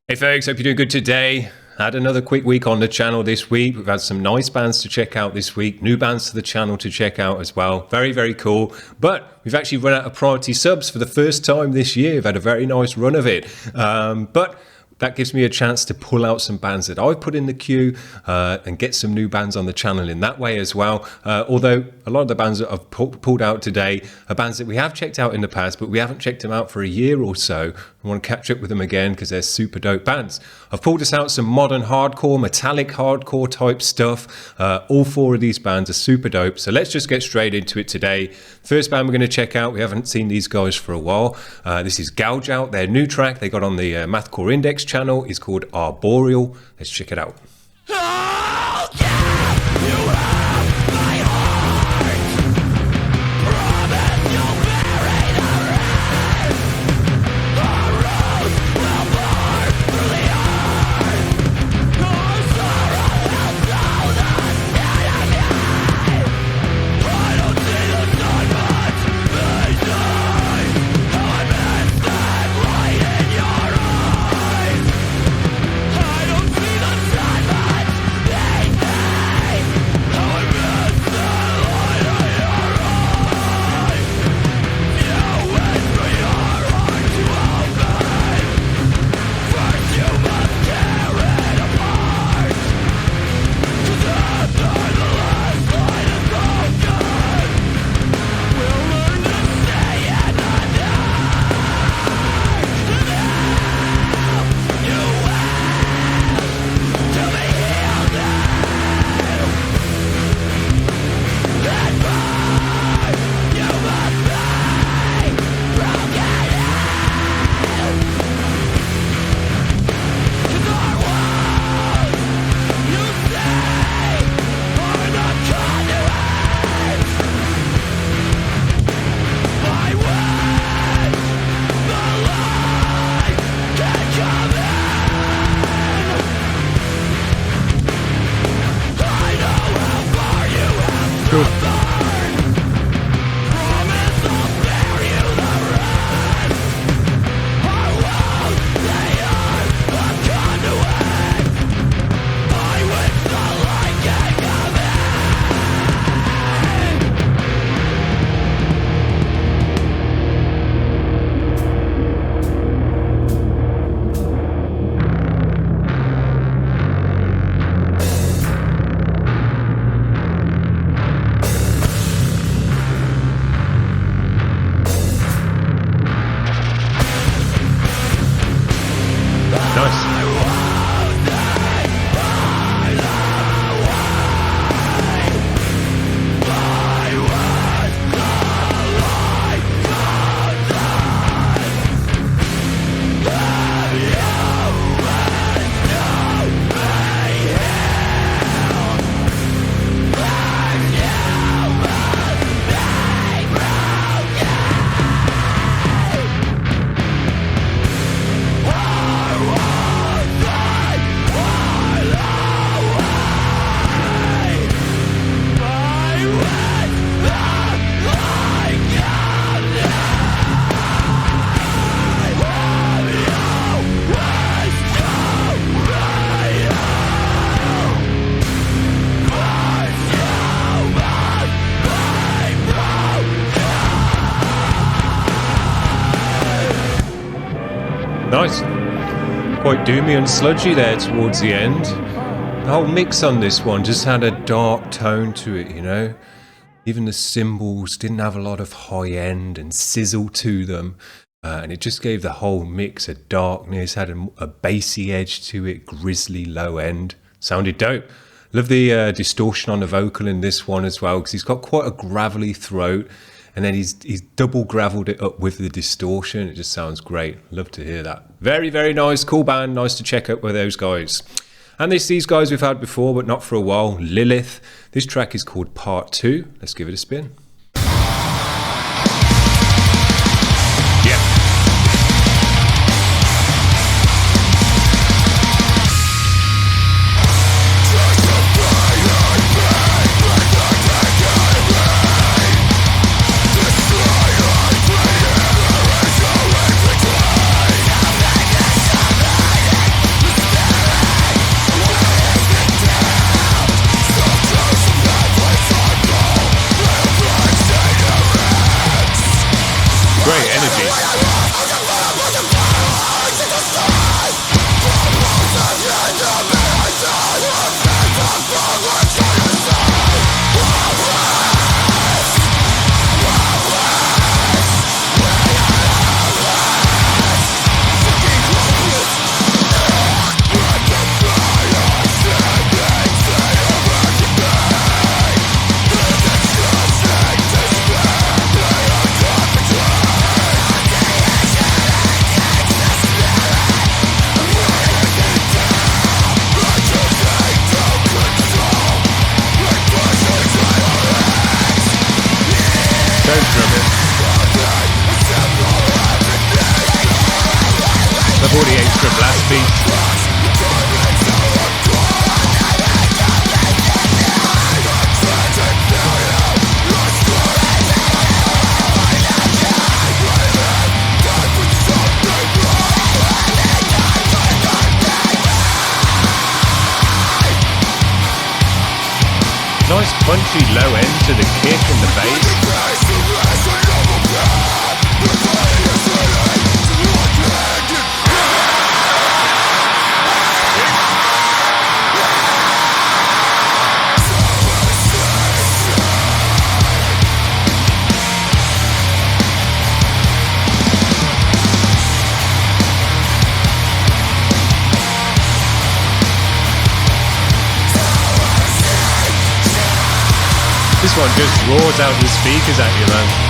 Hey folks, hope you're doing good today. Had another quick week on the channel this week. We've had some nice bands to check out this week, new bands to the channel to check out as well. Very, very cool. But we've actually run out of priority subs for the first time this year. We've had a very nice run of it. But that gives me a chance to pull out some bands that I've put in the queue and get some new bands on the channel in that way as well. Although a lot of the bands that I've pulled out today are bands that we have checked out in the past, but we haven't checked them out for a year or so. I want to catch up with them again because they're super dope bands. I've pulled us out some modern hardcore, metallic hardcore type stuff. All four of these bands are super dope. So let's just get straight into it today. First band we're going to check out, we haven't seen these guys for a while. This is Gouge Out. Their new track they got on the Mathcore Index channel is called Arboral. Let's check it out. Nice. Quite doomy and sludgy there towards the end. The whole mix on this one just had a dark tone to it, you know. Even the cymbals didn't have a lot of high end and sizzle to them. And it just gave the whole mix a darkness, had a bassy edge to it, grisly low end. Sounded dope. Love the distortion on the vocal in this one as well, because he's got quite a gravelly throat. And then he's double gravelled it up with the distortion. It just sounds great. Love to hear that. Very, very nice. Cool band. Nice to check out with those guys. And these guys we've had before, but not for a while. Lilith. This track is called Part 2. Let's give it a spin. Don't drum it. Love all the extra blast beats. Nice punchy low end to the kick and the bass. This one just roars out the speakers at you, man.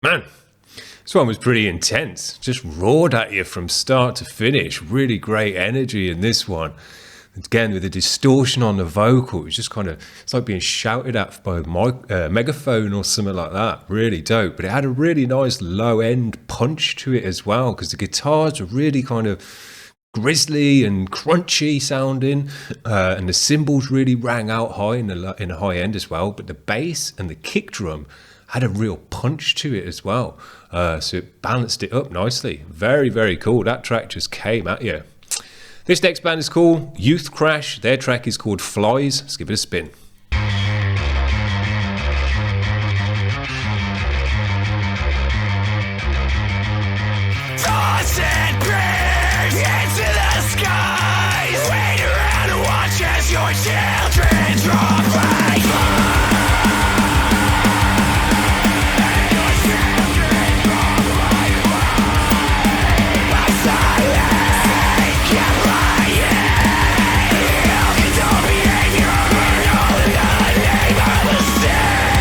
Man, this one was pretty intense. Just roared at you from start to finish. Really great energy in this one. Again, with the distortion on the vocal, it's just kind of, it's like being shouted at by a megaphone or something like that. Really dope. But it had a really nice low end punch to it as well, because the guitars were really kind of grisly and crunchy sounding, and the cymbals really rang out high in the high end as well. But the bass and the kick drum had a real punch to it as well. So it balanced it up nicely. Very, very cool. That track just came at you. This next band is called Youth Crash. Their track is called Flies. Let's give it a spin. Toss and burn into the skies. Wait around and watch as your children drop by.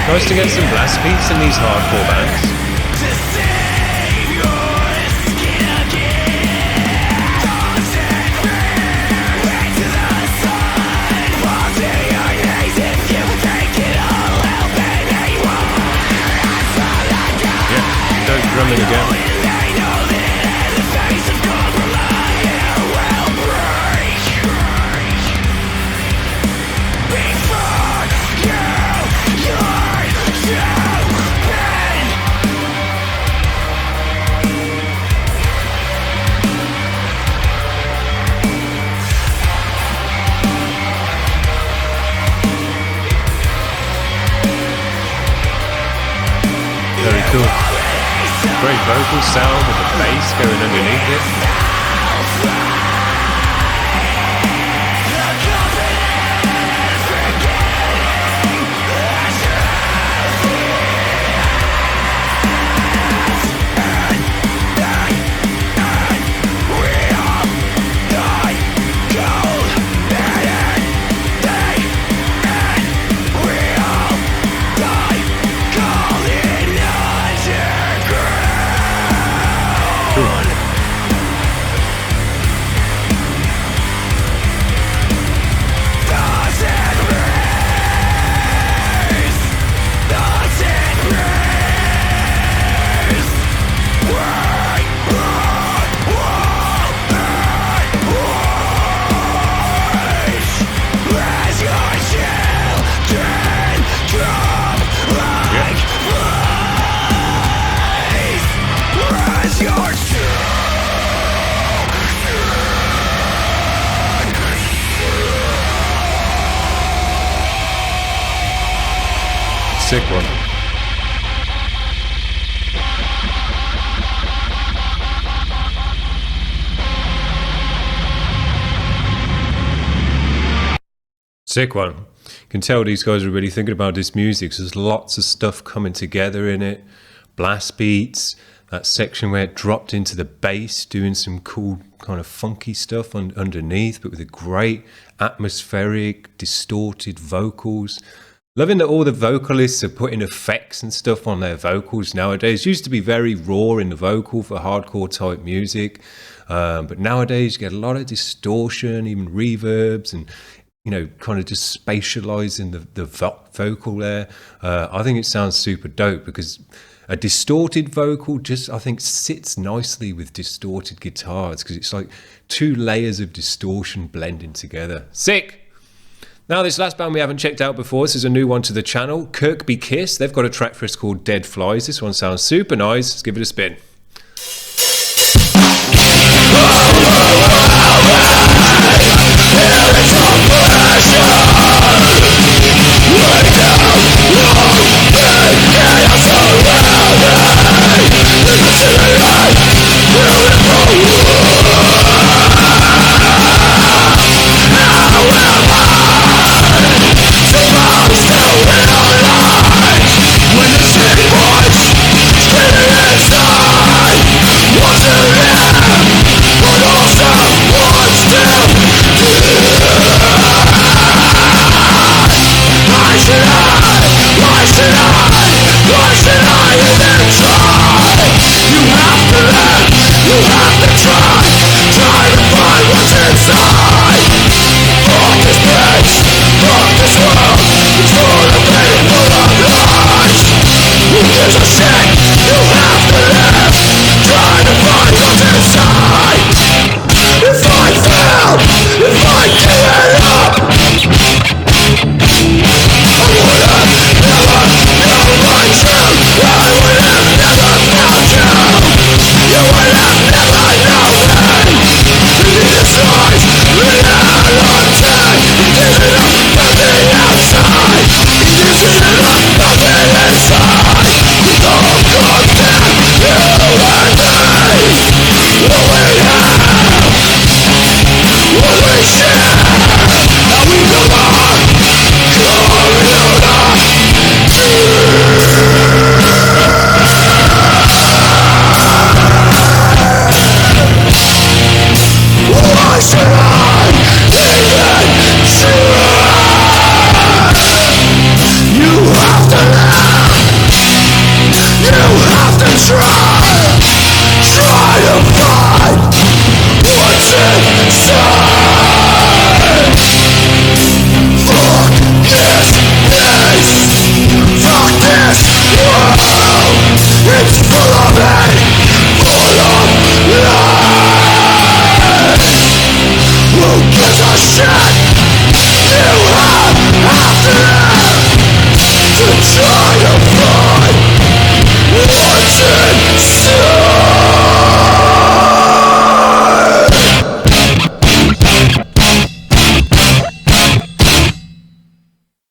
Nice to get some blast beats in these hardcore bands. Yeah, don't drumming again. Very cool. Great vocal sound with the bass going underneath it. Sick one. Sick one. You can tell these guys are really thinking about this music. So there's lots of stuff coming together in it. Blast beats, that section where it dropped into the bass, doing some cool kind of funky stuff underneath, but with a great atmospheric, distorted vocals. Loving that all the vocalists are putting effects and stuff on their vocals nowadays. It used to be very raw in the vocal for hardcore type music, but nowadays you get a lot of distortion, even reverbs, and kind of just spatializing the vocal there. I think it sounds super dope because a distorted vocal just, I think, sits nicely with distorted guitars because it's like two layers of distortion blending together. Sick! Now, this last band we haven't checked out before, this is a new one to the channel, Kirkby Kiss. They've got a track for us called Dead Flies. This one sounds super nice. Let's give it a spin.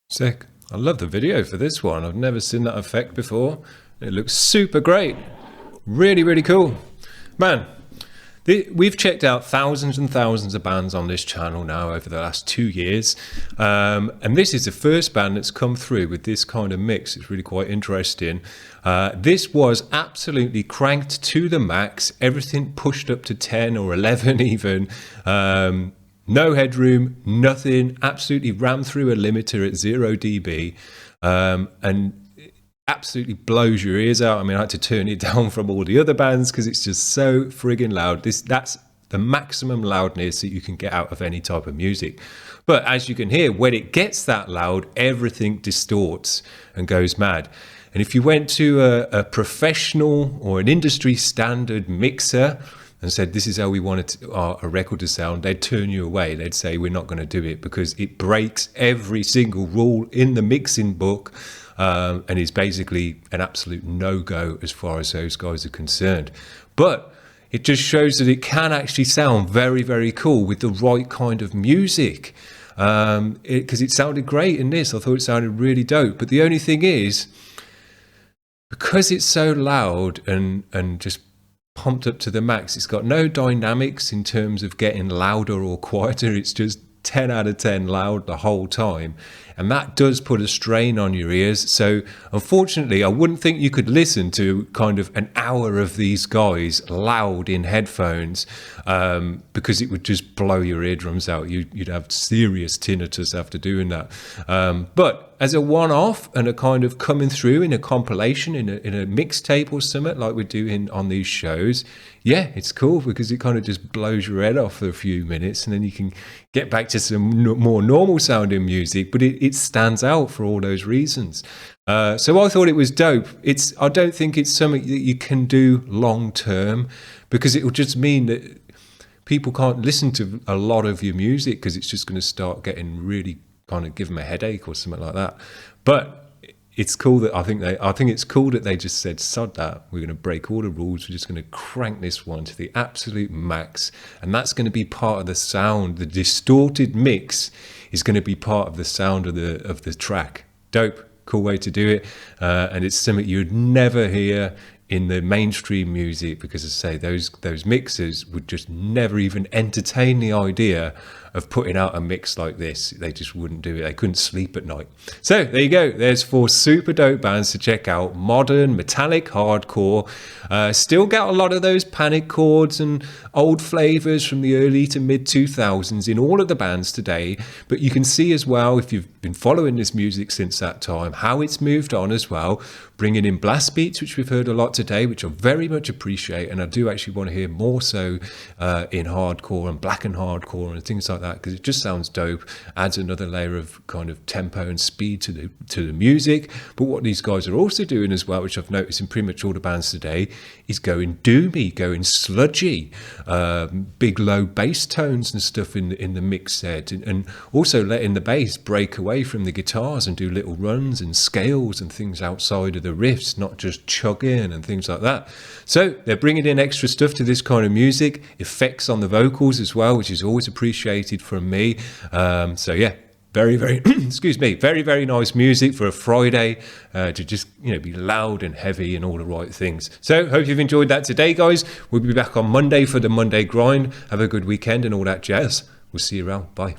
Sick. I love the video for this one. I've never seen that effect before. It looks super great. Really, really cool. Man, we've checked out thousands and thousands of bands on this channel now over the last 2 years. And this is the first band that's come through with this kind of mix. It's really quite interesting. This was absolutely cranked to the max. Everything pushed up to 10 or 11 even. No headroom, nothing, absolutely rammed through a limiter at 0 dB, and absolutely blows your ears out. I mean, I had to turn it down from all the other bands because it's just so friggin' loud. That's the maximum loudness that you can get out of any type of music. But as you can hear, when it gets that loud, everything distorts and goes mad. And if you went to a professional or an industry standard mixer and said, this is how we want a record to sound, they'd turn you away. They'd say, we're not going to do it because it breaks every single rule in the mixing book, and is basically an absolute no-go as far as those guys are concerned. But it just shows that it can actually sound very, very cool with the right kind of music. Because it sounded great in this. I thought it sounded really dope. But the only thing is, because it's so loud and just pumped up to the max, it's got no dynamics in terms of getting louder or quieter. It's just 10 out of 10 loud the whole time, and that does put a strain on your ears. So unfortunately, I wouldn't think you could listen to kind of an hour of these guys loud in headphones, because it would just blow your eardrums out. You'd have serious tinnitus after doing that. But as a one-off and a kind of coming through in a compilation, in a mixtape or something like we're doing on these shows, yeah, it's cool because it kind of just blows your head off for a few minutes, and then you can get back to some more normal sounding music. But it stands out for all those reasons. So I thought it was dope. I don't think it's something that you can do long term, because it will just mean that people can't listen to a lot of your music, because it's just going to start getting really kind of give them a headache or something like that. But it's cool that I think it's cool that they just said, sod that, we're going to break all the rules, we're just going to crank this one to the absolute max, and that's going to be part of the sound. The distorted mix is going to be part of the sound of the track. Dope, cool way to do it, and it's something you'd never hear in the mainstream music, because as I say, those mixers would just never even entertain the idea of putting out a mix like this. They just wouldn't do it. They couldn't sleep at night. So there you go. There's 4 super dope bands to check out. Modern, metallic, hardcore. Still got a lot of those panic chords and old flavors from the early to mid 2000s in all of the bands today. But you can see as well, if you've been following this music since that time, how it's moved on as well. Bringing in blast beats, which we've heard a lot today, which I very much appreciate. And I do actually want to hear more so in hardcore and black and hardcore and things like that, because it just sounds dope, adds another layer of kind of tempo and speed to the music. But what these guys are also doing as well, which I've noticed in pretty much all the bands today, is going doomy, going sludgy, big low bass tones and stuff in the mix set, and also letting the bass break away from the guitars and do little runs and scales and things outside of the riffs, not just chugging and things like that. So they're bringing in extra stuff to this kind of music, effects on the vocals as well, which is always appreciated from me. So yeah, very, very excuse me, very, very nice music for a Friday, to just be loud and heavy and all the right things. So hope you've enjoyed that today, guys. We'll be back on Monday for the Monday grind. Have a good weekend and all that jazz. We'll see you around. Bye.